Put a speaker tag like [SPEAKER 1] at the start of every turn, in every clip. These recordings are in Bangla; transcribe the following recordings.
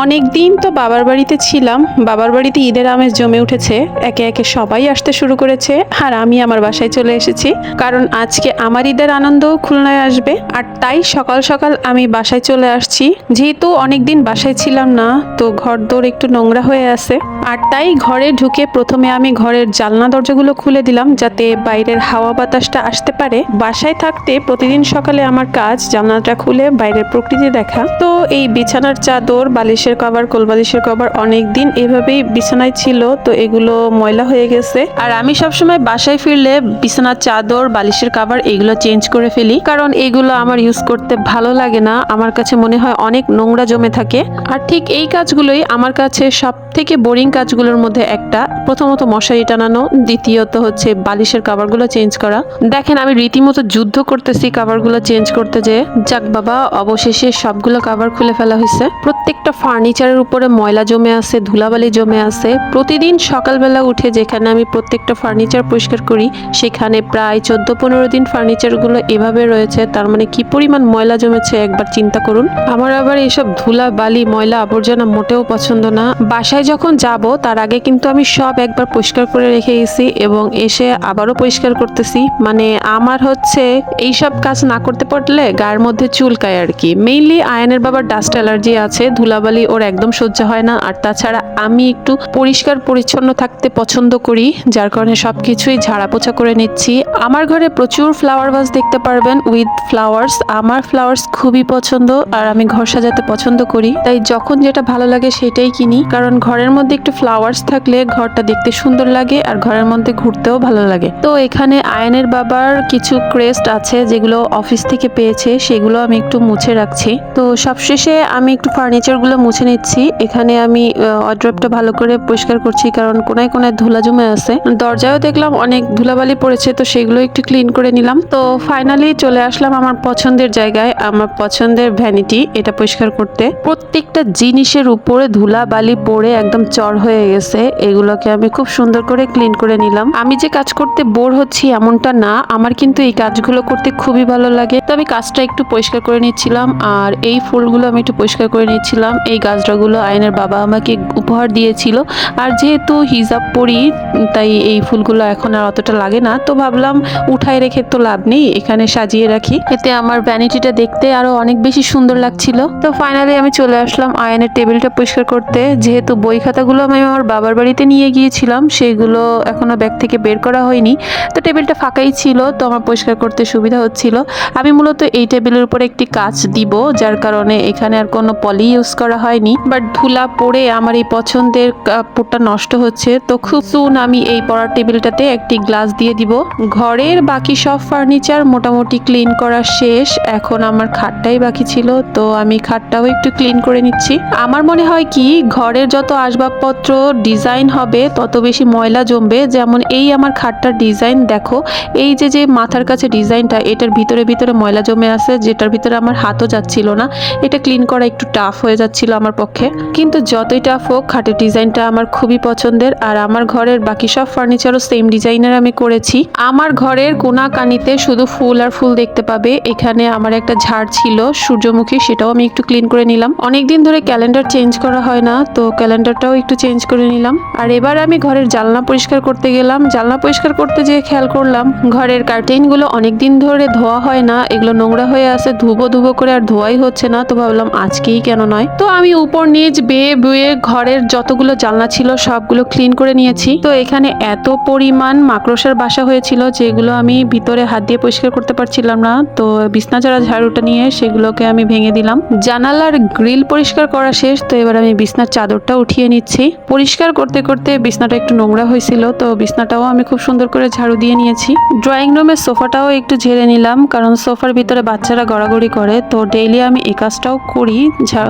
[SPEAKER 1] অনেক দিন তো বাবার বাড়িতে ছিলাম। বাবার বাড়িতে ঈদের আমেজ জমে উঠেছে। একে একে সবাই আসতে শুরু করেছে আর আমি আমার বাসায় চলে এসেছি, কারণ আজকে আমার ঈদের আনন্দ খুলনায় আসবে। আর তাই সকাল সকাল আমি বাসায় চলে আসছি। যেহেতু অনেক দিন বাসায় ছিলাম না, তো ঘর দোর একটু নোংরা হয়ে আছে। আর তাই ঘরে ঢুকে প্রথমে আমি ঘরের জানলা দরজাগুলো খুলে দিলাম, যাতে বাইরের হাওয়া বাতাসটা আসতে পারে। বাসায় থাকতে প্রতিদিন সকালে আমার কাজ জানলাটা খুলে বাইরের প্রকৃতি দেখা। তো এই বিছানার চাদর, বালিশের কভার, কোলবালিশের কভার অনেক দিন এভাবেই বিছানায় ছিল, তো এগুলো ময়লা হয়ে গেছে। আর আমি সবসময় বাসায় ফিরলে বিছানার চাদর, বালিশের কভার এগুলো চেঞ্জ করে ফেলি, কারণ এগুলো আমার ইউজ করতে ভালো লাগে না। আমার কাছে মনে হয় অনেক নোংরা জমে থাকে। আর ঠিক এই কাজগুলোই আমার কাছে সব থেকে বোরিং কাজগুলোর মধ্যে একটা। প্রথমত মশারি টানানো, দ্বিতীয়ত হচ্ছে বালিশের কভারগুলো চেঞ্জ করা। দেখেন আমি রীতিমতো যুদ্ধ করতেছি কভারগুলো চেঞ্জ করতে, যে যাক বাবা, অবশেষে সবগুলো কভার খুলে ফেলা হয়েছে। প্রত্যেকটা ফার্নিচারের উপরে ময়লা জমে আছে, ধুলাবালি জমে আছে। প্রতিদিন সকালবেলা উঠে যেখানে আমি প্রত্যেকটা ফার্নিচার পরিষ্কার করি, সেখানে প্রায় 14-15 দিন ফার্নিচারগুলো এভাবে রয়েছে। তার মানে কি পরিমাণ ময়লা জমেছে একবার চিন্তা করুন। আমার আবার এইসব ধুলা বালি, ময়লা আবর্জনা মোটেও পছন্দ না। বাসায় যখন যাব তার আগে কিন্তু আমি সব একবার পরিষ্কার করে রেখে গেছি এবং এসে আবারও পরিষ্কার করতেছি। মানে আমার হচ্ছে এইসব কাজ না করতে পারলে গায়ের মধ্যে চুলকায় আর কি। মেইনলি আয়ানের বাবার ডাস্ট অ্যালার্জি আছে, ধুলাবালি ওর একদম সহ্য হয় না। আর তাছাড়া আমি একটু পরিষ্কার পরিচ্ছন্ন থাকতে পছন্দ করি, যার কারণে সবকিছুই ঝাড়া পোছা করে নিচ্ছি। আমার ঘরে প্রচুর ফ্লাওয়ার ভাস দেখতে পারবেন উইথ ফ্লাওয়ার্স। আমার ফ্লাওয়ার্স খুবই পছন্দ আর আমি ঘর সাজাতে পছন্দ করি, তাই যখন যেটা ভালো লাগে সেটাই কিনি। কারণ ঘরের মধ্যে একটু ফ্লাওয়ার্স থাকলে ঘরটা দেখতে সুন্দর লাগে আর ঘরের মধ্যে ঘুরতেও ভালো লাগে। তো এখানে আয়নের বাবার কিছু ক্রেস্ট আছে যেগুলো অফিস থেকে পেয়েছে, সেগুলো আমি একটু মুছে রাখছি। তো সবশেষে আমি একটু ফার্নিচারগুলো মুছে নিচ্ছি। এখানে আমি ওয়ার্ড্রপটা ভালো করে পরিষ্কার করছি, কারণ কোনায় কোনায় ধুলা জমে আছে। দরজায়ও দেখলাম অনেক ধুলাবালি পড়েছে, তো সেগুলো একটু ক্লিন করে নিলাম। তো ফাইনালি চলে আসলাম আমার পছন্দের জায়গায়, আমার পছন্দের ভ্যানিটি, এটা পরিষ্কার করতে। প্রত্যেকটা জিনিসের উপরে ধুলা বালি পড়ে একদম চর হয়ে গেছে। এগুলোকে আমি খুব সুন্দর করে ক্লিন করে নিলাম। আমি যে কাজ করতে বোর হচ্ছি এমনটা না, আমার কিন্তু এই কাজগুলো করতে খুবই ভালো লাগে। তো আমি কাজটা একটু পরিষ্কার করে নিচ্ছিলাম আর এই ফুলগুলো আমি একটু পরিষ্কার করে নিচ্ছিলাম। এই গাছটাগুলো আয়নের বাবা আমাকে উপহার দিয়েছিল, আর যেহেতু হিজাব পরি তাই এই ফুলগুলো এখন আর অতটা লাগে না। তো ভাবলাম উঠায় রেখে তো লাভ নেই, এখানে সাজিয়ে রাখি, এতে আমার ভ্যানিটিটা দেখতে আরো অনেক বেশি সুন্দর লাগছিল। তো ফাইনালি আমি চলে আসলাম আয়নের টেবিলটা পরিষ্কার করতে। যেহেতু বই খাতাগুলো আমি আমার বাবার বাড়িতে নিয়ে গিয়েছিলাম, সেগুলো এখনো ব্যাগ থেকে বের করা হয়নি, তো টেবিলটা ফাঁকাই ছিল, তো আমার পরিষ্কার করতে সুবিধা হচ্ছিল। আমি মূলত এই টেবিলের উপরে একটি কাঁচ দিব, যার কারণে এখানে আর কোনো পলি ইউজ করা হয়নি। বাট ধুলা পড়ে আমার এই পছন্দের কাপড়টা নষ্ট হচ্ছে, তো খুব সুন আমি এই পড়ার টেবিলটাতে একটি গ্লাস দিয়ে দিব। ঘরের বাকি সব ফার্নিচার মোটামুটি ক্লিন করা শেষ, এখন আমার খাটটাই বাকি ছিল, তো আমি খাটটাও একটু ক্লিন করে নিচ্ছি। আমার মনে হয় কি, ঘরের যত আসবাবপত্র ডিজাইন হবে তত বেশি ময়লা জমবে। যেমন এই আমার খাটটার ডিজাইন দেখো, এই যে মাথার কাছে ডিজাইনটা, এটার ভিতরে ভিতরে ময়লা জমে আছে, যেটার ভিতরে আমার হাতও যাচ্ছিল না। এটা ক্লিন করা একটু টাফ হয়ে যাচ্ছিল আমার পক্ষে, কিন্তু যতই টাফ হোক খাটের ডিজাইনটা আমার খুবই পছন্দের। আর আমার ঘরের বাকি সব ফার্নিচারও সেম ডিজাইনের আমি করেছি। আমার ঘরের কোনা কানিতে শুধু ফুল আর ফুল দেখতে পাবে। এখানে আমার একটা ঝাড় ছিল সূর্যমুখী, সেটাও আমি একটু ক্লিন করে নিলাম। অনেকদিন ধরে ক্যালেন্ডার চেঞ্জ করা হয় না, তো ক্যালেন্ডারটাও একটু চেঞ্জ করে নিলাম। আর এবার আমি ঘরের জানলা পরিষ্কার করতে গেলাম। জানলা পরিষ্কার করতে যেয়ে খেয়াল করলাম ঘরের কার্টেইনগুলো অনেকদিন ধরে ধোয়া হয় না, এগুলো নোংরা হয়ে আছে, ধুবো ধুবো করে আর ধোয়াই হচ্ছে না। তো ভাবলাম আজকেই কেন নয়, তো আমি উপর নিচ বেয়ে বেয়ে ঘরের যতগুলো জানলা ছিল সবগুলো ক্লিন করে নিয়েছি। তো এখানে এত পরিমাণ মাকড়সার বাসা হয়েছিল যেগুলো আমি ভিতরে হাত দিয়ে পরিষ্কার করতে পারছিলাম না, তো বিছনা ঝাড়া ঝাড়ুটা নিয়ে সেগুলোকে আমি ভেঙে দিলাম। জানালার গ্রিল পরিষ্কার করা শেষ, তো এবার আমি বিছনার চাদরটা উঠিয়ে নিচ্ছি। পরিষ্কার করতে করতে বিছনাটা একটু নোংরা হয়েছিল, তো বিছনাটাও আমি খুব সুন্দর করে ঝাড়ু দিয়ে নিয়েছি। ড্রয়িং রুমের সোফাটাও একটু ঝেড়ে নিলাম, কারণ সোফার ভিতরে বাচ্চারা গড়াগড়ি করে, তো ডেইলি আমি এই কাজটাও করি,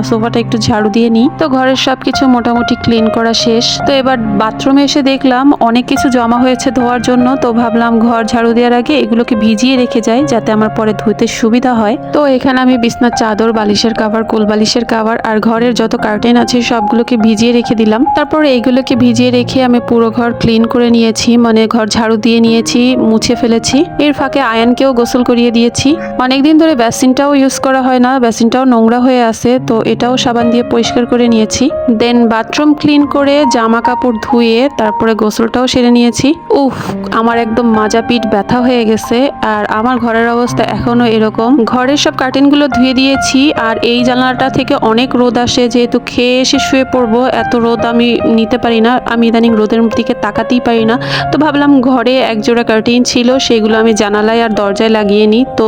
[SPEAKER 1] সোফাটা একটু ঝাড়ু দিয়ে নিই। তো ঘরের সবকিছু মোটামুটি ক্লিন করা শেষ। তো এবার বাথরুমে এসে দেখলাম অনেক কিছু জমা হয়েছে ধোয়ার জন্য, তো ভাবলাম ঘর ঝাড়ু দেওয়ার আগে এগুলোকে ভিজিয়ে রেখে যাই, যাতে আমার পরে ধুতে সুবিধা হয়। তো এখানে আমি বিছনার চাদর, বালিশের কভার, কোল বালিশের কভার আর ঘরের যত কার্টেন আছে সবগুলোকে ভিজিয়ে রেখে দিলাম। তারপর এইগুলোকে ভিজিয়ে রেখে আমি পুরো ঘর ক্লিন করে নিয়েছি, মানে ঘর ঝাড়ু দিয়ে নিয়েছি, মুছে ফেলেছি। এর ফাঁকে আয়ানকেও গোসল করিয়ে দিয়েছি। অনেকদিন ধরে বেসিনটাও ইউজ করা হয় না, বেসিনটাও নোংরা হয়ে আছে, তো এটাও সাবান দিয়ে পরিষ্কার করে নিয়েছি। দেন বাথরুম ক্লিন করে জামা কাপড় ধুয়ে তারপরে গোসলটাও সেরে নিয়েছি। উফ, আমার একদম মাজা পিঠ ব্যথা হয়ে গেছে। আর আমার ঘরের অবস্থা এখনো এরকম। ঘরের সব কার্টেনগুলো ধুয়ে দিয়েছি। আর এই জানালাটা থেকে অনেক রোদ আসে, যেহেতু খেয়ে এসে শুয়ে পড়বো, এত রোদ আমি নিতে পারি না। আমি ইদানিং রোদের দিকে তাকাতেই পারি না। তো ভাবলাম ঘরে একজোড়া কার্টেন ছিল, সেগুলো আমি জানালায় আর দরজায় লাগিয়ে নিই। তো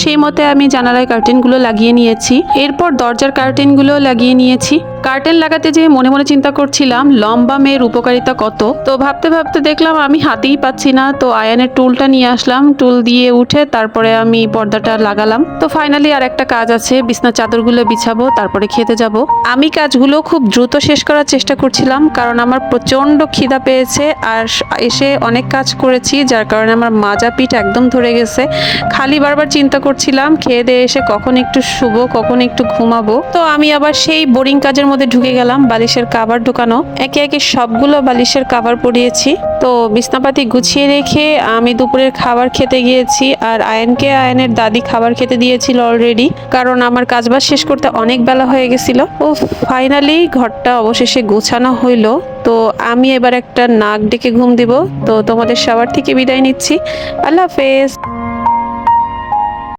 [SPEAKER 1] সেই মতে আমি জানালায় কার্টেনগুলো লাগিয়ে নিয়েছি। এরপর দরজার কার্টেনগুলো লাগিয়ে নিয়েছি। কার্টেন লাগাতে যেয়ে মনে মনে চিন্তা করছিলাম লম্বা মেয়ের উপকারিতা কত। তো ভাবতে ভাবতে দেখলাম আমি হাতেই পাচ্ছি না, তো আয়ানের টুলটা নিয়ে আসলাম। টুল দিয়ে উঠে তারপরে আমি পর্দাটা লাগালাম। তো ফাইনালি আর একটা কাজ আছে, বিছনা চাদরগুলো বিছাবো, তারপরে খেতে যাব। আমি কাজগুলো খুব দ্রুত শেষ করার চেষ্টা করছিলাম, কারণ আমার প্রচন্ড খিদা পেয়েছে। আর এসে অনেক কাজ করেছি, যার কারণে আমার মাজা পিঠ একদম ধরে গেছে। খালি বারবার চিন্তা করছিলাম খেয়ে দিয়ে এসে কখন একটু শুবো, কখন একটু ঘুমাবো। তো আমি আবার সেই বোরিং কাজের মধ্যে ঢুকে গেলাম, বালিশের কাভার ঢুকানো। একে একে সবগুলো বালিশের কাভার পরিয়েছি। তো বিছনাপাতি গুছিয়ে রেখে আমি দুপুরের খাবার খেতে গিয়েছি। আর আয়ানকে আয়ানের দাদি খাবার খেতে দিয়েছিল অলরেডি, কারণ আমার কাজবাজ শেষ করতে অনেক বেলা হয়ে গেছিল। ও ফাইনালি ঘরটা অবশেষে গোছানো হইলো। তো আমি এবার একটা নাক ডেকে ঘুম দিব। তো তোমাদের সবার থেকে বিদায় নিচ্ছি। আল্লাহ হাফেজ।